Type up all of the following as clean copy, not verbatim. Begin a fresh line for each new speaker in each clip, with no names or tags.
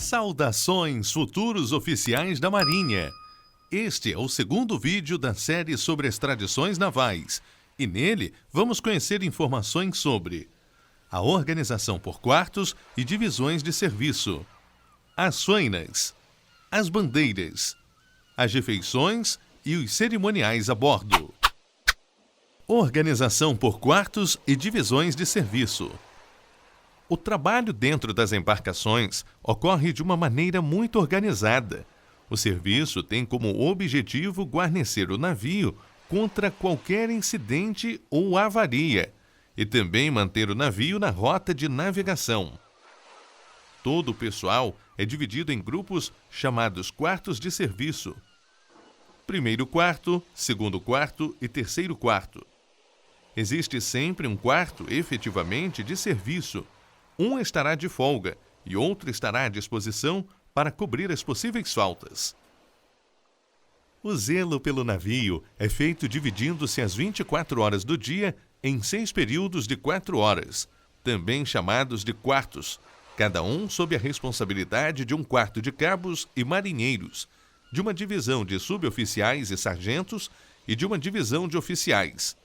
Saudações, futuros oficiais da Marinha! Este é o segundo vídeo da série sobre as tradições navais, e nele vamos conhecer informações sobre a organização por quartos e divisões de serviço, as soinas, as bandeiras, as refeições e os cerimoniais a bordo. Organização por quartos e divisões de serviço. O trabalho dentro das embarcações ocorre de uma maneira muito organizada. O serviço tem como objetivo guarnecer o navio contra qualquer incidente ou avaria e também manter o navio na rota de navegação. Todo o pessoal é dividido em grupos chamados quartos de serviço. Primeiro quarto, segundo quarto e terceiro quarto. Existe sempre um quarto efetivamente de serviço. Um estará de folga e outro estará à disposição para cobrir as possíveis faltas. O zelo pelo navio é feito dividindo-se as 24 horas do dia em 6 períodos de 4 horas, também chamados de quartos, cada um sob a responsabilidade de um quarto de cabos e marinheiros, de uma divisão de suboficiais e sargentos e de uma divisão de oficiais.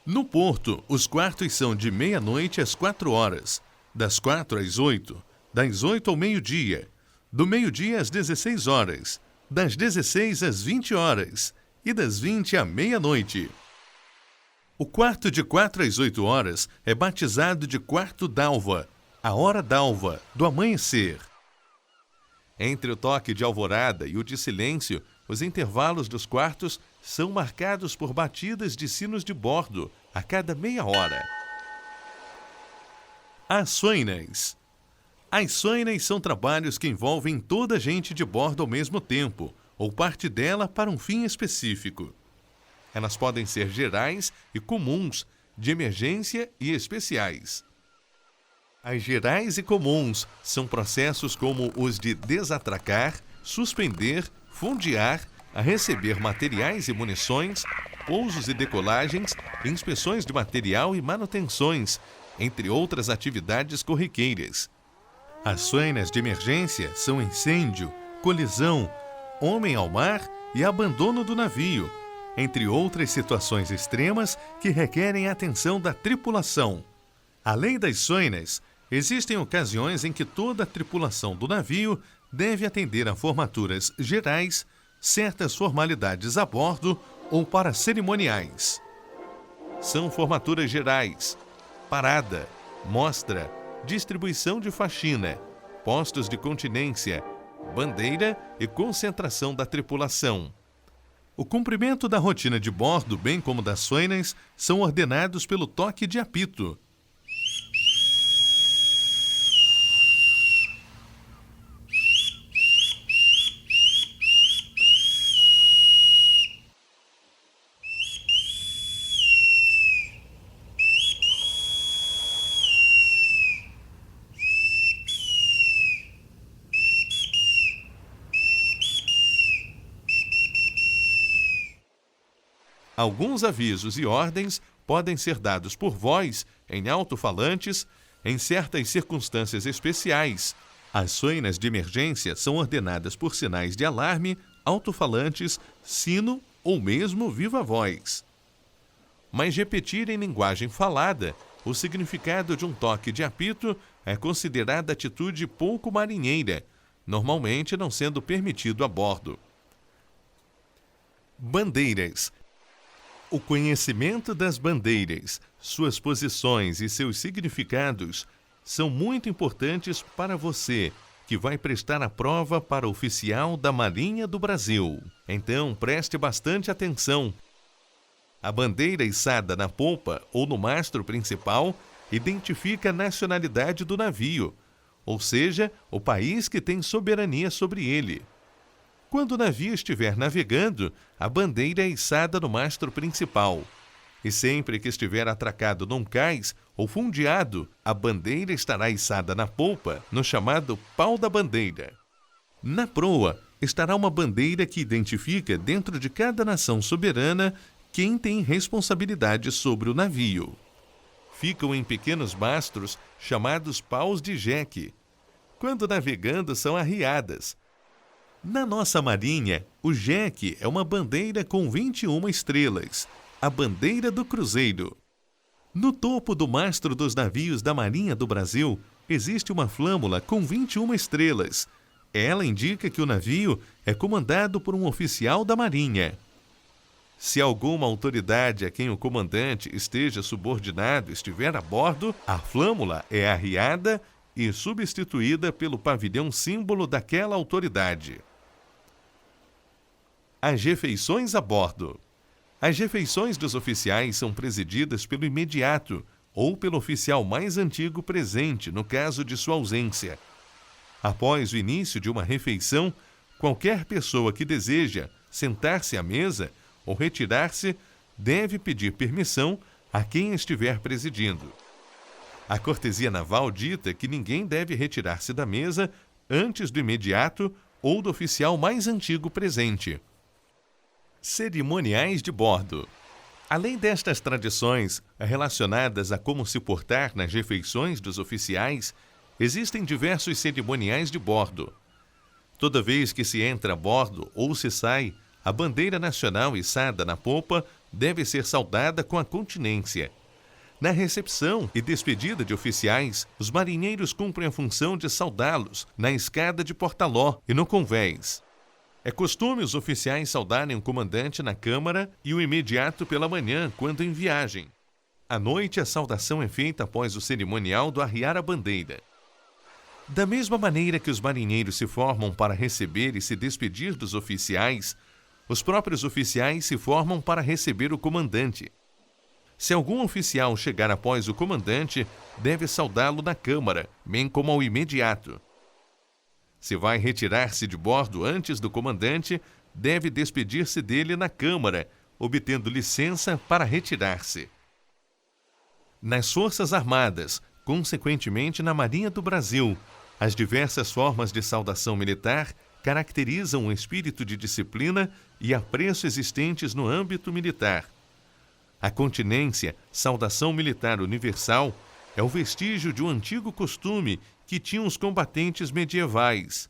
No porto, os quartos são de meia-noite às 4 horas, das 4 às 8, das 8 ao meio-dia, do meio-dia às 16 horas, das 16 às 20 horas e das 20 à meia-noite. O quarto de 4 às 8 horas é batizado de quarto d'alva, a hora d'alva, do amanhecer. Entre o toque de alvorada e o de silêncio, os intervalos dos quartos são marcados por batidas de sinos de bordo a cada meia hora. As soinas. As soinas são trabalhos que envolvem toda a gente de bordo ao mesmo tempo, ou parte dela para um fim específico. Elas podem ser gerais e comuns, de emergência e especiais. As gerais e comuns são processos como os de desatracar, suspender, fundear, a receber materiais e munições, pousos e decolagens, inspeções de material e manutenções, entre outras atividades corriqueiras. As soinas de emergência são incêndio, colisão, homem ao mar e abandono do navio, entre outras situações extremas que requerem a atenção da tripulação. Além das soinas, existem ocasiões em que toda a tripulação do navio deve atender a formaturas gerais, certas formalidades a bordo ou para cerimoniais. São formaturas gerais: parada, mostra, distribuição de faxina, postos de continência, bandeira e concentração da tripulação. O cumprimento da rotina de bordo, bem como das soinas, são ordenados pelo toque de apito. Alguns avisos e ordens podem ser dados por voz, em alto-falantes, em certas circunstâncias especiais. As soinas de emergência são ordenadas por sinais de alarme, alto-falantes, sino ou mesmo viva voz. Mas repetir em linguagem falada o significado de um toque de apito é considerada atitude pouco marinheira, normalmente não sendo permitido a bordo. Bandeiras. O conhecimento das bandeiras, suas posições e seus significados são muito importantes para você, que vai prestar a prova para oficial da Marinha do Brasil. Então, preste bastante atenção. A bandeira içada na polpa ou no mastro principal identifica a nacionalidade do navio, ou seja, o país que tem soberania sobre ele. Quando o navio estiver navegando, a bandeira é içada no mastro principal. E sempre que estiver atracado num cais ou fundeado, a bandeira estará içada na polpa, no chamado pau da bandeira. Na proa, estará uma bandeira que identifica dentro de cada nação soberana quem tem responsabilidade sobre o navio. Ficam em pequenos mastros chamados paus de jeque. quando navegando são arriadas. Na nossa marinha, o jeque é uma bandeira com 21 estrelas, a bandeira do cruzeiro. No topo do mastro dos navios da Marinha do Brasil, existe uma flâmula com 21 estrelas. Ela indica que o navio é comandado por um oficial da Marinha. Se alguma autoridade a quem o comandante esteja subordinado estiver a bordo, a flâmula é arriada e substituída pelo pavilhão símbolo daquela autoridade. As refeições a bordo. As refeições dos oficiais são presididas pelo imediato ou pelo oficial mais antigo presente, no caso de sua ausência. Após o início de uma refeição, qualquer pessoa que deseja sentar-se à mesa ou retirar-se deve pedir permissão a quem estiver presidindo. A cortesia naval dita que ninguém deve retirar-se da mesa antes do imediato ou do oficial mais antigo presente. Cerimoniais de bordo. Além destas tradições relacionadas a como se portar nas refeições dos oficiais, existem diversos cerimoniais de bordo. Toda vez que se entra a bordo ou se sai, a bandeira nacional içada na popa deve ser saudada com a continência. Na recepção e despedida de oficiais, os marinheiros cumprem a função de saudá-los na escada de porta-ló e no convés. É costume os oficiais saudarem o comandante na câmara e o imediato pela manhã, quando em viagem. À noite, a saudação é feita após o cerimonial do arriar a bandeira. Da mesma maneira que os marinheiros se formam para receber e se despedir dos oficiais, os próprios oficiais se formam para receber o comandante. Se algum oficial chegar após o comandante, deve saudá-lo na câmara, bem como ao imediato. Se vai retirar-se de bordo antes do comandante, deve despedir-se dele na câmara, obtendo licença para retirar-se. Nas Forças Armadas, consequentemente na Marinha do Brasil, as diversas formas de saudação militar caracterizam o espírito de disciplina e apreço existentes no âmbito militar. A continência, saudação militar universal, é o vestígio de um antigo costume que tinham os combatentes medievais.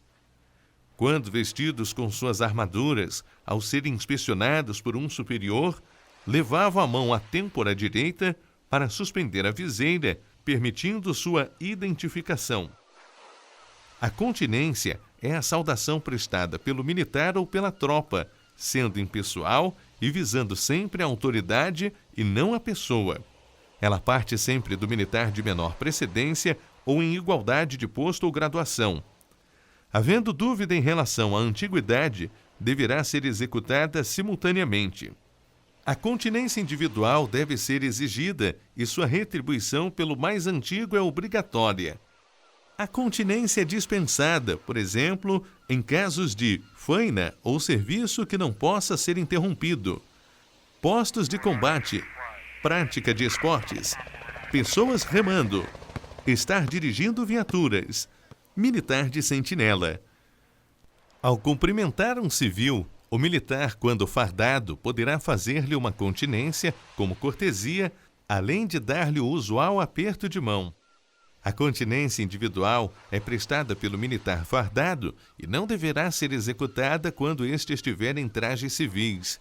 Quando vestidos com suas armaduras, ao serem inspecionados por um superior, levavam a mão à têmpora direita para suspender a viseira, permitindo sua identificação. A continência é a saudação prestada pelo militar ou pela tropa, sendo impessoal e visando sempre a autoridade e não a pessoa. Ela parte sempre do militar de menor precedência ou em igualdade de posto ou graduação. Havendo dúvida em relação à antiguidade, deverá ser executada simultaneamente. A continência individual deve ser exigida e sua retribuição pelo mais antigo é obrigatória. A continência é dispensada, por exemplo, em casos de faina ou serviço que não possa ser interrompido, postos de combate, prática de esportes, pessoas remando, estar dirigindo viaturas, militar de sentinela. Ao cumprimentar um civil, o militar, quando fardado, poderá fazer-lhe uma continência, como cortesia, além de dar-lhe o usual aperto de mão. A continência individual é prestada pelo militar fardado e não deverá ser executada quando este estiver em trajes civis.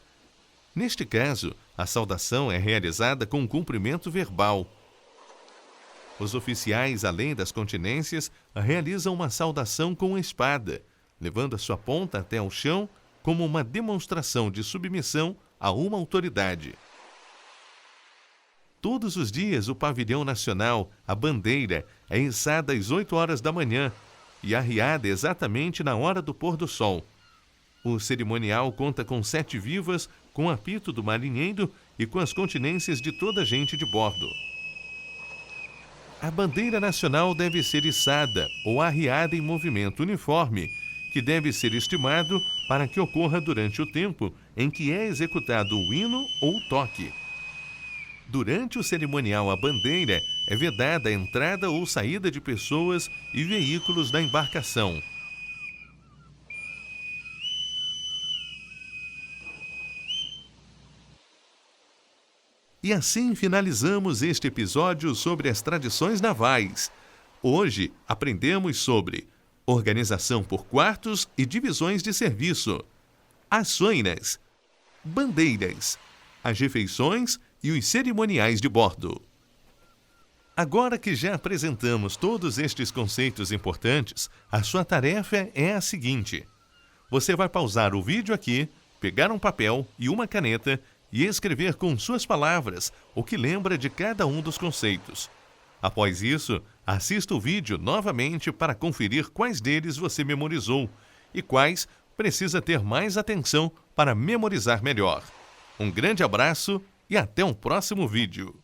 Neste caso, a saudação é realizada com um cumprimento verbal. Os oficiais, além das continências, realizam uma saudação com a espada, levando a sua ponta até ao chão como uma demonstração de submissão a uma autoridade. Todos os dias, o pavilhão nacional, a bandeira, é içada às 8 horas da manhã e arriada exatamente na hora do pôr do sol. O cerimonial conta com 7 vivas, com o apito do marinheiro e com as continências de toda a gente de bordo. A bandeira nacional deve ser içada ou arriada em movimento uniforme, que deve ser estimado para que ocorra durante o tempo em que é executado o hino ou o toque. Durante o cerimonial à bandeira, é vedada a entrada ou saída de pessoas e veículos da embarcação. E assim finalizamos este episódio sobre as tradições navais. Hoje aprendemos sobre organização por quartos e divisões de serviço, ações, bandeiras, as refeições e os cerimoniais de bordo. Agora que já apresentamos todos estes conceitos importantes, a sua tarefa é a seguinte: você vai pausar o vídeo aqui, pegar um papel e uma caneta e escrever com suas palavras o que lembra de cada um dos conceitos. Após isso, assista o vídeo novamente para conferir quais deles você memorizou e quais precisa ter mais atenção para memorizar melhor. Um grande abraço e até um próximo vídeo.